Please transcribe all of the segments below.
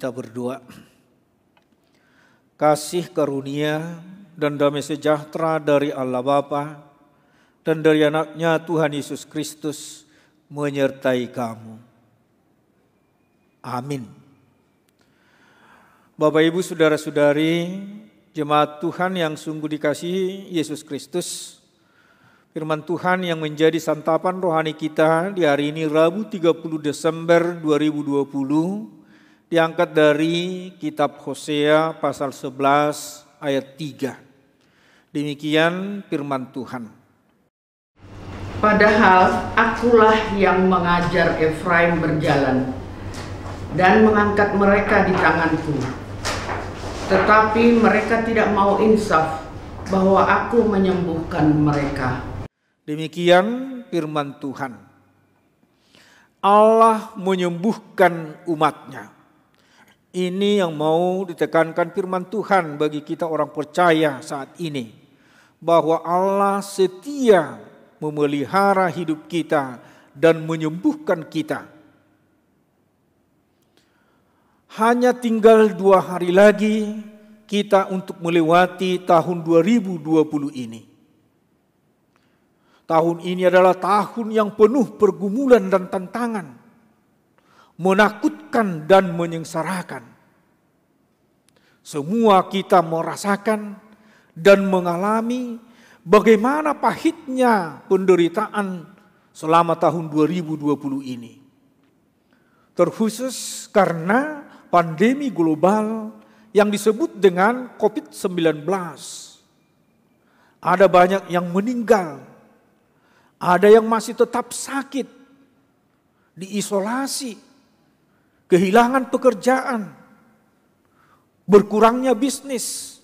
Kita berdoa. Kasih karunia dan damai sejahtera dari Allah Bapa dan dari anaknya Tuhan Yesus Kristus menyertai kamu. Amin. Bapak Ibu Saudara-saudari, jemaat Tuhan yang sungguh dikasihi Yesus Kristus, firman Tuhan yang menjadi santapan rohani kita di hari ini Rabu 30 Desember 2020 diangkat dari kitab Hosea pasal 11 ayat 3. Demikian firman Tuhan. Padahal akulah yang mengajar Efraim berjalan dan mengangkat mereka di tanganku. Tetapi mereka tidak mau insaf bahwa aku menyembuhkan mereka. Demikian firman Tuhan. Allah menyembuhkan umatnya. Ini yang mau ditekankan firman Tuhan bagi kita orang percaya saat ini. Bahwa Allah setia memelihara hidup kita dan menyembuhkan kita. Hanya tinggal 2 hari lagi kita untuk melewati tahun 2020 ini. Tahun ini adalah tahun yang penuh pergumulan dan tantangan. Menakutkan dan menyengsarakan. Semua kita merasakan dan mengalami bagaimana pahitnya penderitaan selama tahun 2020 ini. Terkhusus karena pandemi global yang disebut dengan COVID-19. Ada banyak yang meninggal, ada yang masih tetap sakit, diisolasi, kehilangan pekerjaan, berkurangnya bisnis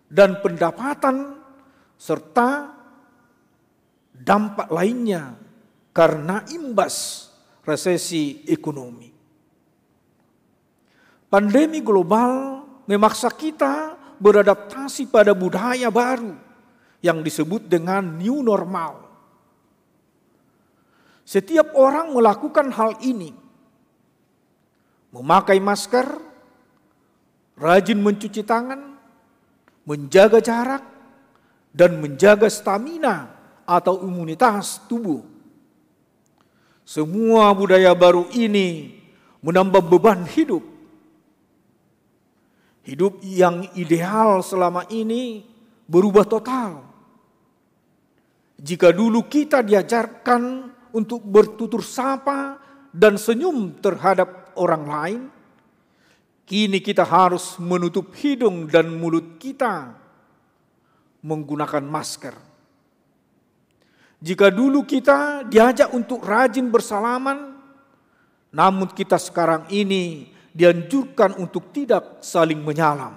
dan pendapatan, serta dampak lainnya karena imbas resesi ekonomi. Pandemi global memaksa kita beradaptasi pada budaya baru yang disebut dengan new normal. Setiap orang melakukan hal ini. Memakai masker, rajin mencuci tangan, menjaga jarak, dan menjaga stamina atau imunitas tubuh. Semua budaya baru ini menambah beban hidup. Hidup yang ideal selama ini berubah total. Jika dulu kita diajarkan untuk bertutur sapa dan senyum terhadap orang lain, kini kita harus menutup hidung dan mulut kita menggunakan masker. Jika dulu kita diajak untuk rajin bersalaman, namun kita sekarang ini dianjurkan untuk tidak saling menyalam.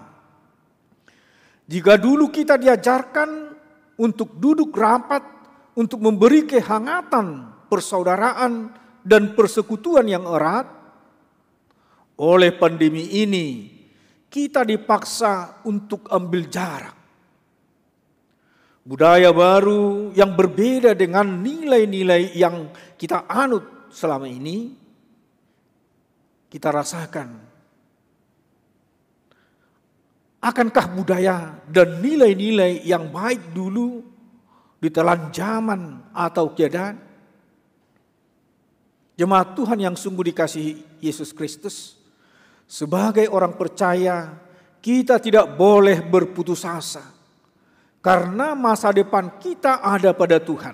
Jika dulu kita diajarkan untuk duduk rapat, untuk memberi kehangatan, persaudaraan, dan persekutuan yang erat, oleh pandemi ini kita dipaksa untuk ambil jarak. Budaya baru yang berbeda dengan nilai-nilai yang kita anut selama ini, kita rasakan. Akankah budaya dan nilai-nilai yang baik dulu ditelan zaman atau keadaan? Jemaat Tuhan yang sungguh dikasihi Yesus Kristus, sebagai orang percaya, kita tidak boleh berputus asa. Karena masa depan kita ada pada Tuhan.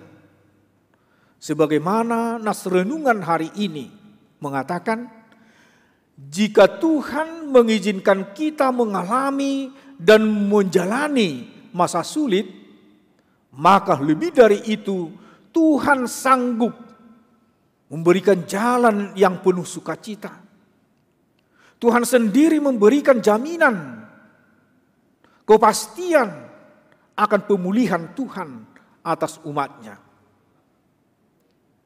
Sebagaimana nas renungan hari ini mengatakan, jika Tuhan mengizinkan kita mengalami dan menjalani masa sulit, maka lebih dari itu Tuhan sanggup memberikan jalan yang penuh sukacita. Tuhan sendiri memberikan jaminan, kepastian akan pemulihan Tuhan atas umatnya.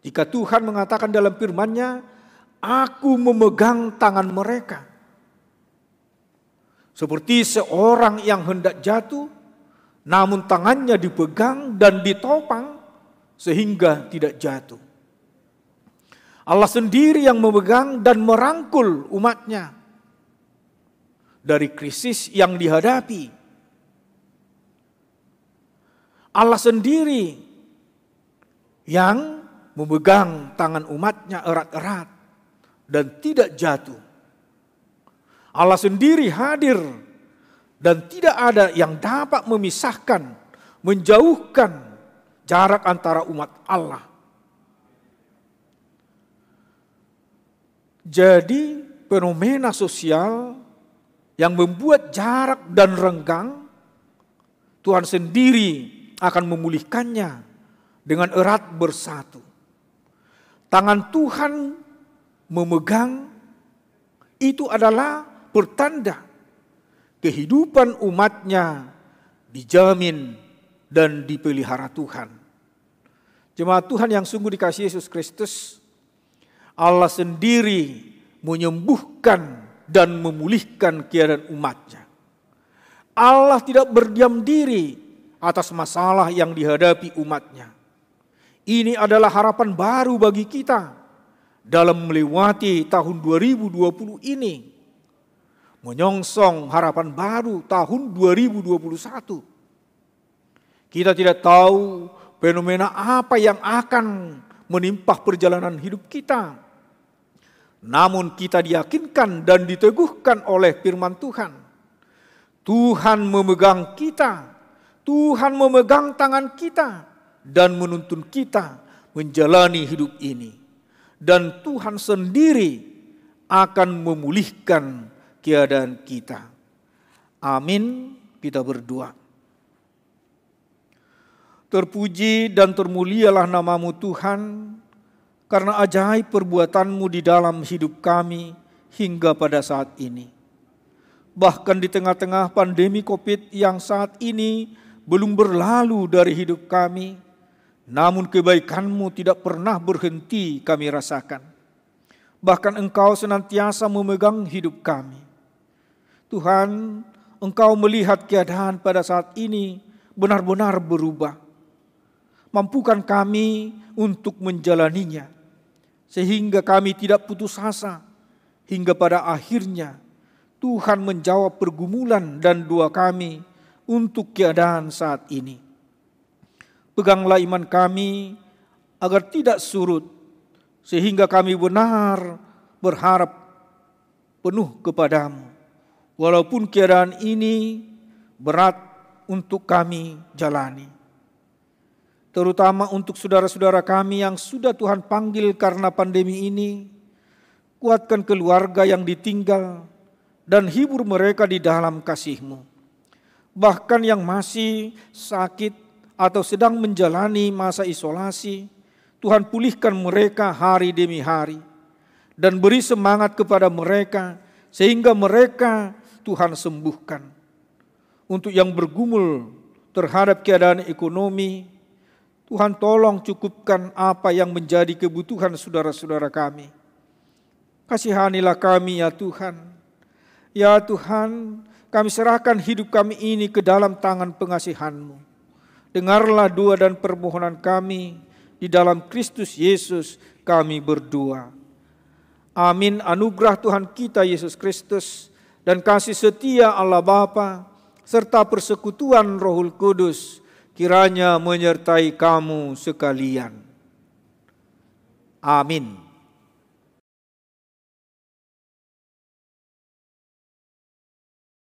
Jika Tuhan mengatakan dalam firman-Nya, aku memegang tangan mereka. Seperti seorang yang hendak jatuh, namun tangannya dipegang dan ditopang sehingga tidak jatuh. Allah sendiri yang memegang dan merangkul umatnya. dari krisis yang dihadapi. Allah sendiri yang memegang tangan umatnya erat-erat dan tidak jatuh. Allah sendiri hadir dan tidak ada yang dapat memisahkan, menjauhkan jarak antara umat Allah. Jadi fenomena sosial yang membuat jarak dan renggang, Tuhan sendiri akan memulihkannya dengan erat bersatu. Tangan Tuhan memegang itu adalah pertanda kehidupan umatnya dijamin dan dipelihara Tuhan. Jemaat Tuhan yang sungguh dikasihi Yesus Kristus, Allah sendiri menyembuhkan dan memulihkan keadaan umatnya. Allah tidak berdiam diri atas masalah yang dihadapi umatnya. Ini adalah harapan baru bagi kita dalam melewati tahun 2020 ini. Menyongsong harapan baru tahun 2021. Kita tidak tahu fenomena apa yang akan menimpa perjalanan hidup kita. Namun kita diyakinkan dan diteguhkan oleh firman Tuhan. Tuhan memegang kita. Tuhan memegang tangan kita dan menuntun kita menjalani hidup ini. Dan Tuhan sendiri akan memulihkan keadaan kita. Amin, kita berdoa. Terpuji dan termulialah nama-Mu Tuhan, karena ajaib perbuatan-Mu di dalam hidup kami hingga pada saat ini. Bahkan di tengah-tengah pandemi COVID yang saat ini belum berlalu dari hidup kami, namun kebaikan-Mu tidak pernah berhenti kami rasakan. Bahkan Engkau senantiasa memegang hidup kami. Tuhan, Engkau melihat keadaan pada saat ini benar-benar berubah. Mampukan kami untuk menjalaninya, sehingga kami tidak putus asa, hingga pada akhirnya Tuhan menjawab pergumulan dan doa kami untuk keadaan saat ini. Peganglah iman kami agar tidak surut, sehingga kami benar berharap penuh kepadamu. Walaupun keadaan ini berat untuk kami jalani. Terutama untuk saudara-saudara kami yang sudah Tuhan panggil karena pandemi ini, kuatkan keluarga yang ditinggal dan hibur mereka di dalam kasih-Mu. Bahkan yang masih sakit atau sedang menjalani masa isolasi, Tuhan pulihkan mereka hari demi hari dan beri semangat kepada mereka sehingga mereka Tuhan sembuhkan. Untuk yang bergumul terhadap keadaan ekonomi, Tuhan tolong cukupkan apa yang menjadi kebutuhan saudara-saudara kami. Kasihanilah kami ya Tuhan. Ya Tuhan, kami serahkan hidup kami ini ke dalam tangan pengasihan-Mu. Dengarlah doa dan permohonan kami, di dalam Kristus Yesus kami berdoa. Amin. Anugerah Tuhan kita Yesus Kristus dan kasih setia Allah Bapa serta persekutuan Rohul Kudus kiranya menyertai kamu sekalian. Amin.